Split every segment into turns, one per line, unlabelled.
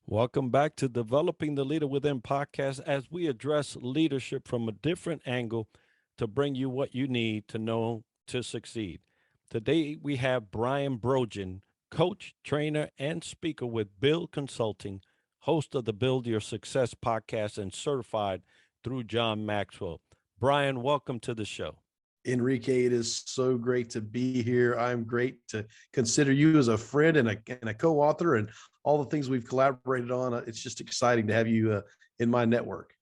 Welcome back to Developing the Leader Within podcast as we address leadership from a different angle to bring you what you need to know to succeed. Today we have Brian Brogen, coach, trainer, and speaker with Build Consulting, host of the Build Your Success podcast, and certified through John Maxwell. Brian, welcome to the show.
Enrique, it is so great to be here. I'm great to consider you as a friend and a co-author and all the things we've collaborated on. It's just exciting to have you in my network.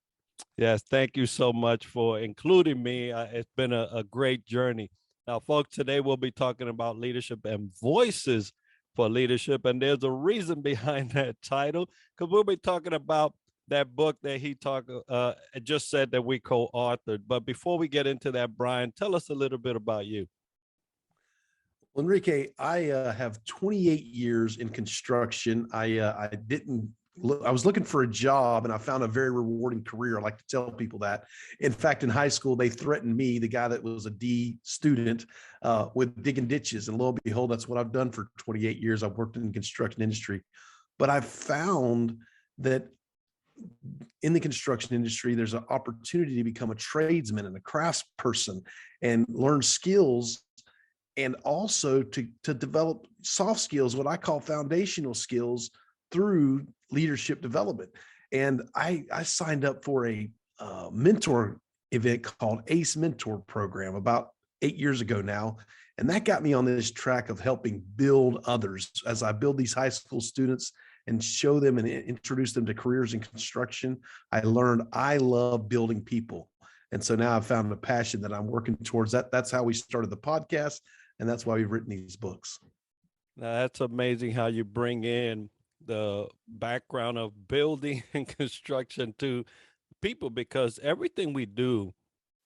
Yes, thank you so much for including me. It's been a great journey. Now, folks, today we'll be talking about leadership and voices for leadership. And there's a reason behind that title, because we'll be talking about that book that he just said that we co-authored. But before we get into that, Brian, tell us a little bit about you.
Well, Enrique, I have 28 years in construction. I was looking for a job and I found a very rewarding career. I like to tell people that. In fact, in high school, they threatened me, the guy that was a D student, with digging ditches. And lo and behold, that's what I've done for 28 years. I've worked in the construction industry. But I've found that in the construction industry, there's an opportunity to become a tradesman and a craftsperson and learn skills, and also to develop soft skills, what I call foundational skills, through leadership development. And I signed up for a mentor event called ACE Mentor Program about 8 years ago now. And that got me on this track of helping build others as I build these high school students and show them and introduce them to careers in construction. I learned I love building people. And so now I've found a passion that I'm working towards. That's how we started the podcast. And that's why we've written these books.
Now, that's amazing how you bring in the background of building and construction to people, because everything we do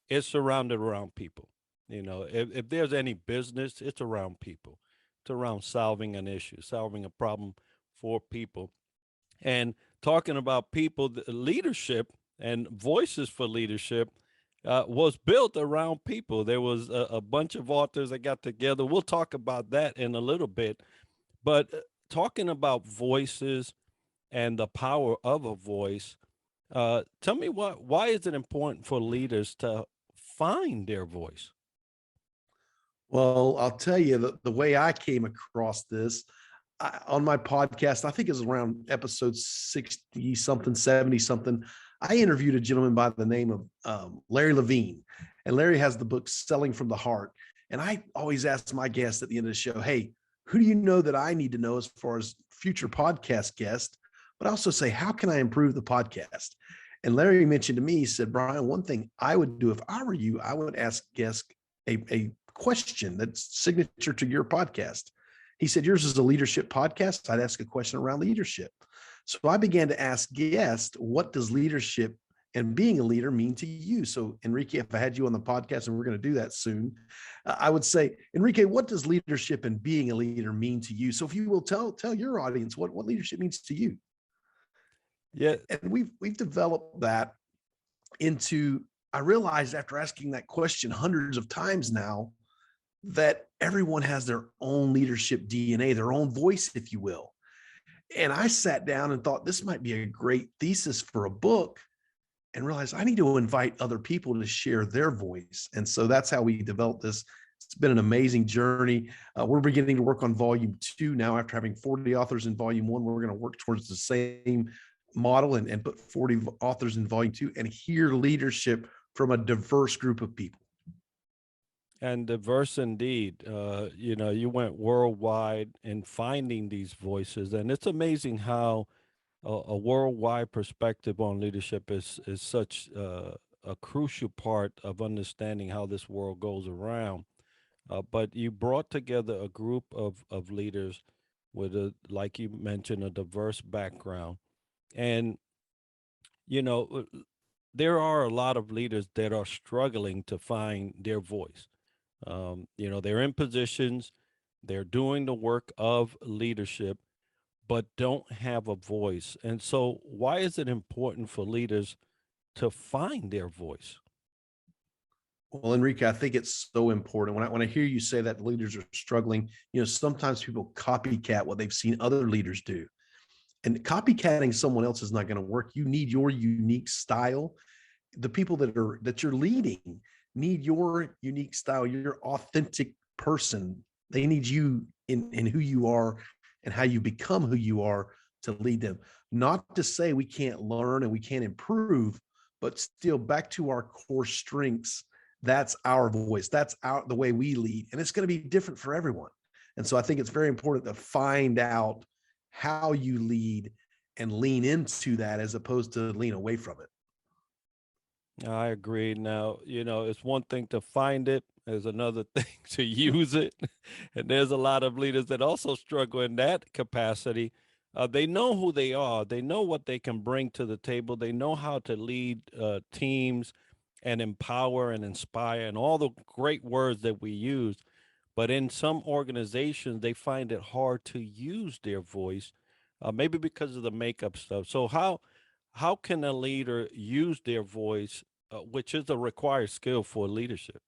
is surrounded around people. You know, if there's any business, it's around people. It's around solving an issue, solving a problem for people. And talking about people, leadership and voices for leadership was built around people. There was a bunch of authors that got together. We'll talk about that in a little bit. But talking about voices and the power of a voice, tell me why is it important for leaders to find their voice?
Well, I'll tell you the way I came across this on my podcast, I think it was around episode 60 something, 70 something. I interviewed a gentleman by the name of Larry Levine, and Larry has the book Selling from the Heart. And I always ask my guests at the end of the show, hey, who do you know that I need to know as far as future podcast guests? But I also say, how can I improve the podcast? And Larry mentioned to me, he said, Brian, one thing I would do if I were you, I would ask guests a question that's signature to your podcast. He said, yours is a leadership podcast. I'd ask a question around leadership. So I began to ask guests, what does leadership and being a leader mean to you? So Enrique, if I had you on the podcast, and we're going to do that soon, I would say, Enrique, what does leadership and being a leader mean to you? So if you will tell your audience what leadership means to you.
Yeah.
And we've developed that into, I realized after asking that question hundreds of times now, that everyone has their own leadership DNA, their own voice, if you will. And I sat down and thought this might be a great thesis for a book, and realized I need to invite other people to share their voice. And so that's how we developed this. It's been an amazing journey. We're beginning to work on volume 2 now. After having 40 authors in volume 1, we're going to work towards the same model and put 40 authors in volume 2 and hear leadership from a diverse group of people.
And diverse indeed. You went worldwide in finding these voices, and it's amazing how a worldwide perspective on leadership is such a crucial part of understanding how this world goes around. But you brought together a group of leaders with like you mentioned, a diverse background, and you know, there are a lot of leaders that are struggling to find their voice. They're in positions, they're doing the work of leadership, but don't have a voice. And so, why is it important for leaders to find their voice?
Well, Enrique, I think it's so important. When I hear you say that leaders are struggling, sometimes people copycat what they've seen other leaders do. And copycatting someone else is not going to work. You need your unique style. The people that you're leading need your unique style, your authentic person. They need you in who you are and how you become who you are to lead them. Not to say we can't learn and we can't improve, but still back to our core strengths. That's our voice. That's the way we lead. And it's going to be different for everyone. And so I think it's very important to find out how you lead and lean into that as opposed to lean away from it.
I agree. Now, it's one thing to find it, there's another thing to use it. And there's a lot of leaders that also struggle in that capacity. They know who they are, they know what they can bring to the table, they know how to lead teams and empower and inspire and all the great words that we use. But in some organizations, they find it hard to use their voice, maybe because of the makeup stuff. So how can a leader use their voice, which is a required skill for leadership?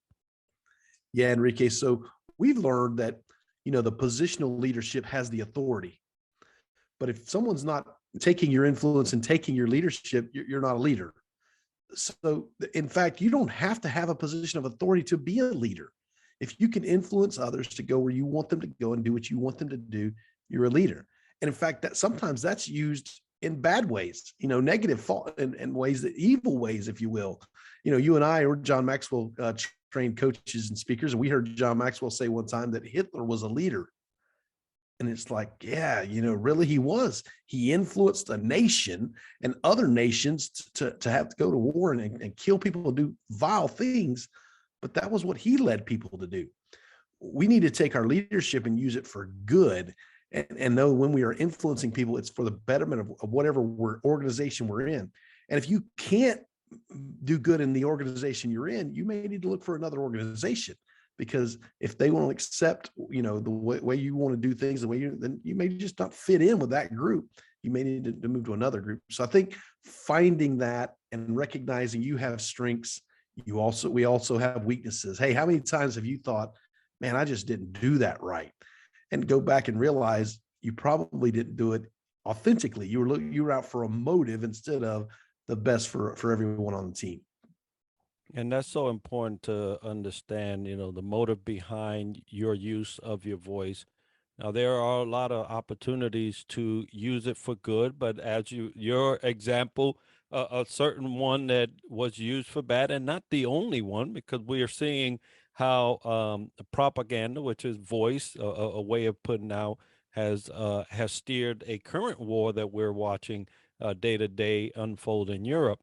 Yeah, Enrique. So we've learned that, the positional leadership has the authority. But if someone's not taking your influence and taking your leadership, you're not a leader. So, in fact, you don't have to have a position of authority to be a leader. If you can influence others to go where you want them to go and do what you want them to do, you're a leader. And in fact, that sometimes that's used in bad ways, negative thought and ways that evil ways, if you will. You and I or John Maxwell trained coaches and speakers, and we heard John Maxwell say one time that Hitler was a leader. And it's like, yeah, really he was. He influenced a nation and other nations to have to go to war and kill people and do vile things. But that was what he led people to do. We need to take our leadership and use it for good and know when we are influencing people, it's for the betterment of whatever organization we're in. And if you can't do good in the organization you're in, you may need to look for another organization, because if they won't accept, the way you want to do things, then you may just not fit in with that group. You may need to move to another group. So I think finding that and recognizing you have strengths, we also have weaknesses. Hey, how many times have you thought, man, I just didn't do that right? And go back and realize you probably didn't do it authentically. You were out for a motive instead of the best for everyone on the team.
And that's so important to understand, the motive behind your use of your voice. Now, there are a lot of opportunities to use it for good, but as your example, a certain one that was used for bad, and not the only one, because we are seeing how propaganda, which is voice, a way of putting out, has steered a current war that we're watching day to day unfold in Europe.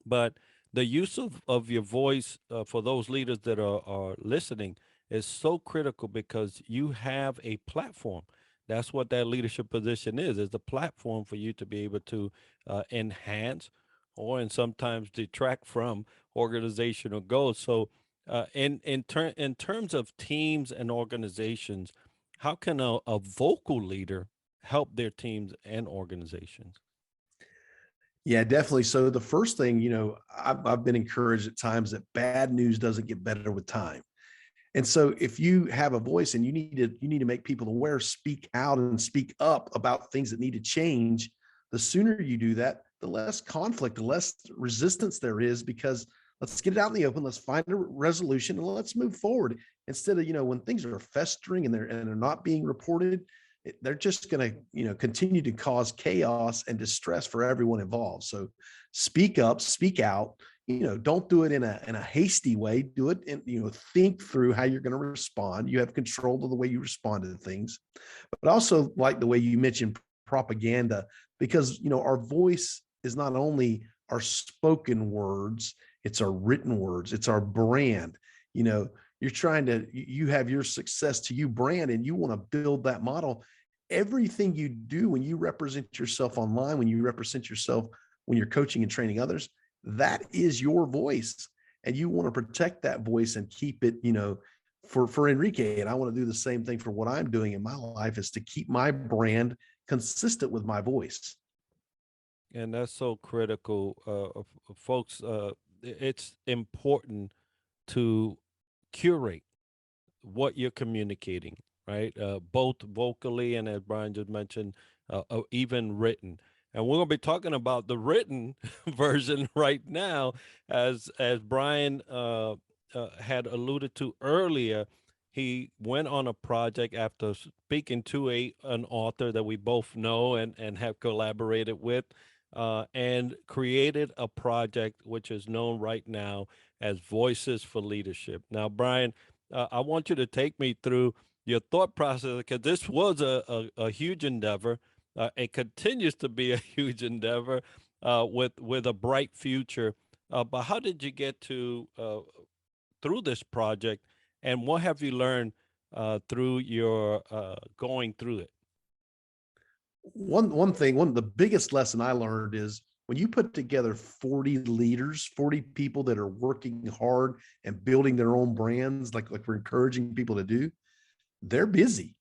But the use of your voice for those leaders that are listening is so critical because you have a platform. That's what that leadership position is a platform for you to be able to enhance or and sometimes detract from organizational goals. So in terms of teams and organizations, how can a vocal leader help their teams and organizations?
Yeah, definitely. So the first thing, I've been encouraged at times that bad news doesn't get better with time. And so if you have a voice and you need to make people aware, speak out and speak up about things that need to change, the sooner you do that, the less conflict, the less resistance there is, because let's get it out in the open, let's find a resolution and let's move forward. Instead of, when things are festering and they're not being reported, they're just going to, continue to cause chaos and distress for everyone involved. So speak up, speak out, don't do it in a hasty way. Do it and, think through how you're going to respond. You have control of the way you respond to things. But also like the way you mentioned propaganda, because, our voice is not only our spoken words, it's our written words, it's our brand. You have your success to you brand and you want to build that model. Everything you do when you represent yourself online, when you represent yourself, when you're coaching and training others, that is your voice. And you want to protect that voice and keep it, for Enrique. And I want to do the same thing for what I'm doing in my life, is to keep my brand consistent with my voice.
And that's so critical, folks. It's important to curate what you're communicating, right? Both vocally and, as Brian just mentioned, even written. And we're going to be talking about the written version right now, as Brian had alluded to earlier. He went on a project after speaking to an author that we both know and have collaborated with, and created a project which is known right now as Voices for Leadership. Now, Brian, I want you to take me through your thought process, because this was a huge endeavor. It continues to be a huge endeavor, with a bright future. But how did you get to through this project, and what have you learned through your going through it?
One of the biggest lesson I learned is when you put together 40 leaders, 40 people that are working hard and building their own brands, like we're encouraging people to do, they're busy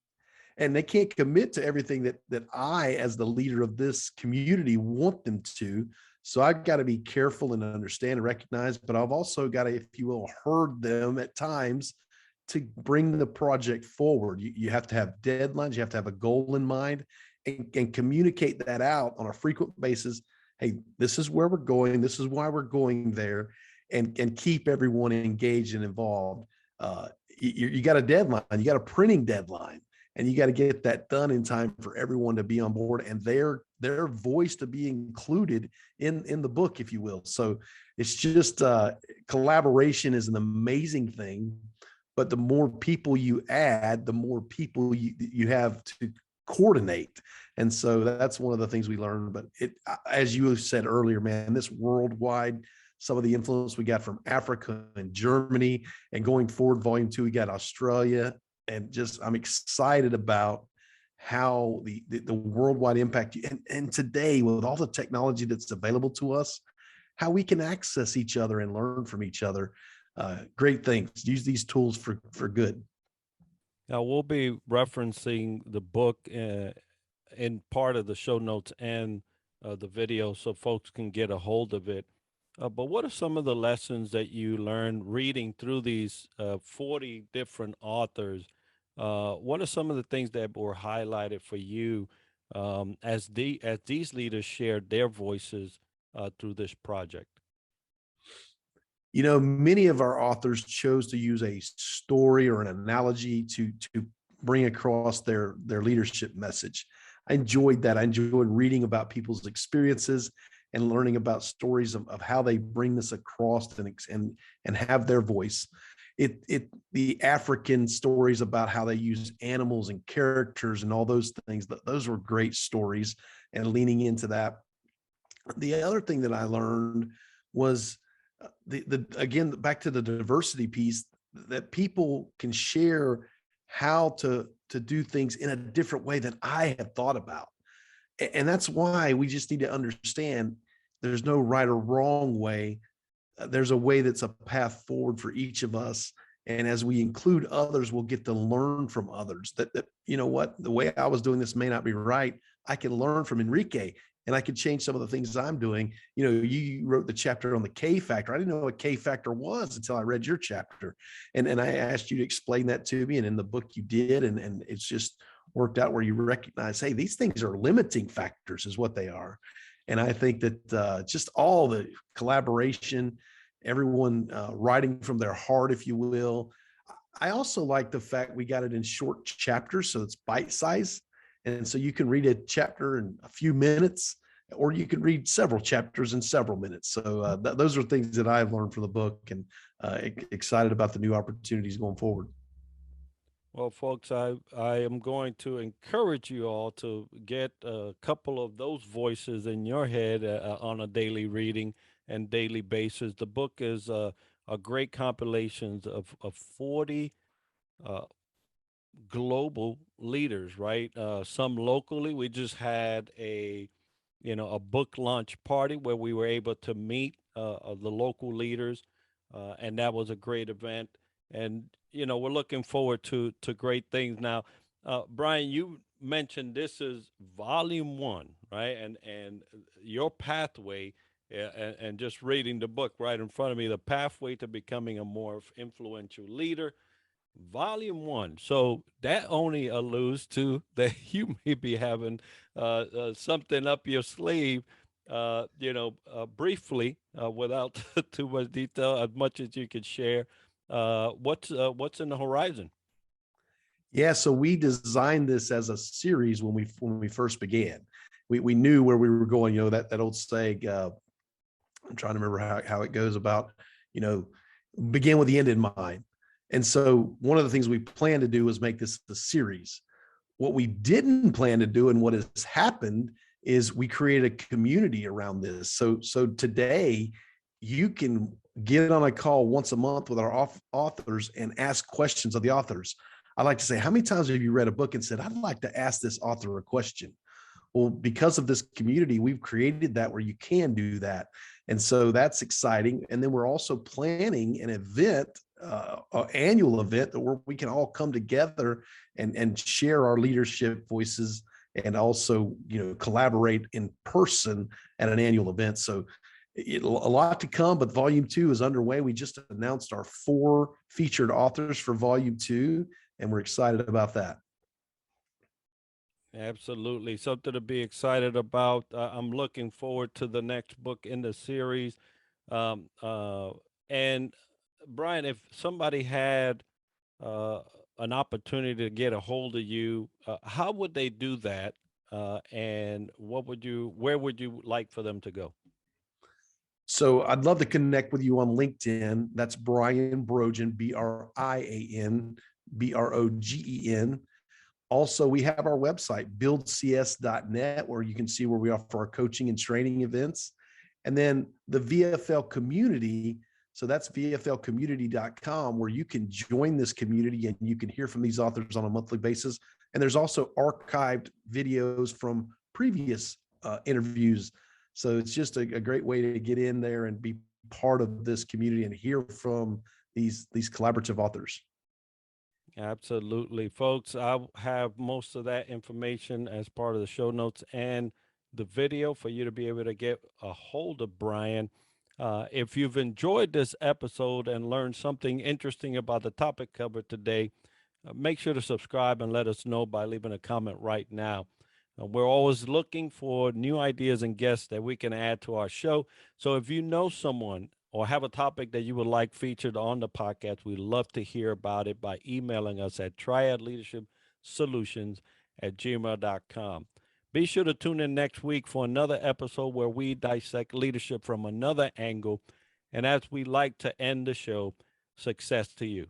and they can't commit to everything that I, as the leader of this community, want them to. So I've got to be careful and understand and recognize, but I've also got to, if you will, herd them at times to bring the project forward. You have to have deadlines, you have to have a goal in mind, and communicate that out on a frequent basis. Hey, this is where we're going, this is why we're going there, and keep everyone engaged and involved. You got a deadline, you got a printing deadline, and you got to get that done in time for everyone to be on board and their voice to be included in the book, if you will. So it's just collaboration is an amazing thing, but the more people you add, the more people you have to coordinate. And so that's one of the things we learned. But it, as you said earlier, man, this worldwide, some of the influence we got from Africa and Germany, and going forward, volume 2, we got Australia, and just I'm excited about how the worldwide impact, and today with all the technology that's available to us, how we can access each other and learn from each other. Great things. Use these tools for good.
Now, we'll be referencing the book in part of the show notes and the video, so folks can get a hold of it. But what are some of the lessons that you learned reading through these 40 different authors? What are some of the things that were highlighted for you, as these leaders shared their voices through this project?
You know, many of our authors chose to use a story or an analogy to bring across their leadership message. I enjoyed that. I enjoyed reading about people's experiences and learning about stories of how they bring this across and have their voice. The African stories about how they use animals and characters and all those things, those were great stories, and leaning into that. The other thing that I learned was the again, back to the diversity piece, that people can share how to do things in a different way than I had thought about. And that's why we just need to understand there's no right or wrong way. There's a way that's a path forward for each of us. And as we include others, we'll get to learn from others that you know what, the way I was doing this may not be right. I can learn from Enrique, and I could change some of the things I'm doing. You know, you wrote the chapter on the K factor. I didn't know what K factor was until I read your chapter. And I asked you to explain that to me. And in the book you did, and it's just worked out where you recognize, hey, these things are limiting factors is what they are. And I think that just all the collaboration, everyone writing from their heart, if you will. I also like the fact we got it in short chapters, so it's bite size. And so you can read a chapter in a few minutes, or you can read several chapters in several minutes. So those are things that I've learned from the book, and excited about the new opportunities going forward.
Well, folks, I am going to encourage you all to get a couple of those voices in your head on a daily reading and daily basis. The book is a great compilation of 40 uh, global leaders, right? Some locally. We just had a book launch party where we were able to meet the local leaders, and that was a great event. And we're looking forward to great things. Now, Brian, you mentioned this is volume 1, right? And your pathway Yeah, and just reading the book right in front of me, The Pathway to Becoming a More Influential Leader, Volume One. So that only alludes to that you may be having something up your sleeve, briefly, without too much detail, as much as you could share. What's in the horizon?
Yeah, so we designed this as a series when we first began. We knew where we were going. That old saying. I'm trying to remember how it goes about, you know, begin with the end in mind. And so one of the things we plan to do is make this a series. What we didn't plan to do and what has happened is we created a community around this. So today you can get on a call once a month with our authors and ask questions of the authors. I like to say, how many times have you read a book and said, I'd like to ask this author a question? Well, because of this community, we've created that where you can do that. And so that's exciting. And then we're also planning an event, an annual event where we can all come together and share our leadership voices and also, collaborate in person at an annual event. So a lot to come, but volume two is underway. We just announced our 4 featured authors for volume two, and we're excited about that.
Absolutely. Something to be excited about. I'm looking forward to the next book in the series. Um, uh, and Brian, if somebody had uh, an opportunity to get a hold of you, how would they do that? And where would you like for them to go?
So I'd love to connect with you on LinkedIn. That's Brian Brogen, Brian Brogen. Also, we have our website, buildcs.net, where you can see where we offer our coaching and training events. And then the VFL community. So that's vflcommunity.com, where you can join this community and you can hear from these authors on a monthly basis. And there's also archived videos from previous interviews. So it's just a great way to get in there and be part of this community and hear from these collaborative authors.
Absolutely. Folks, I have most of that information as part of the show notes and the video for you to be able to get a hold of Brian. If you've enjoyed this episode and learned something interesting about the topic covered today, make sure to subscribe and let us know by leaving a comment right now. We're always looking for new ideas and guests that we can add to our show. So if you know someone or have a topic that you would like featured on the podcast, we'd love to hear about it by emailing us at triadleadershipsolutions@gmail.com. Be sure to tune in next week for another episode where we dissect leadership from another angle. And as we like to end the show, success to you.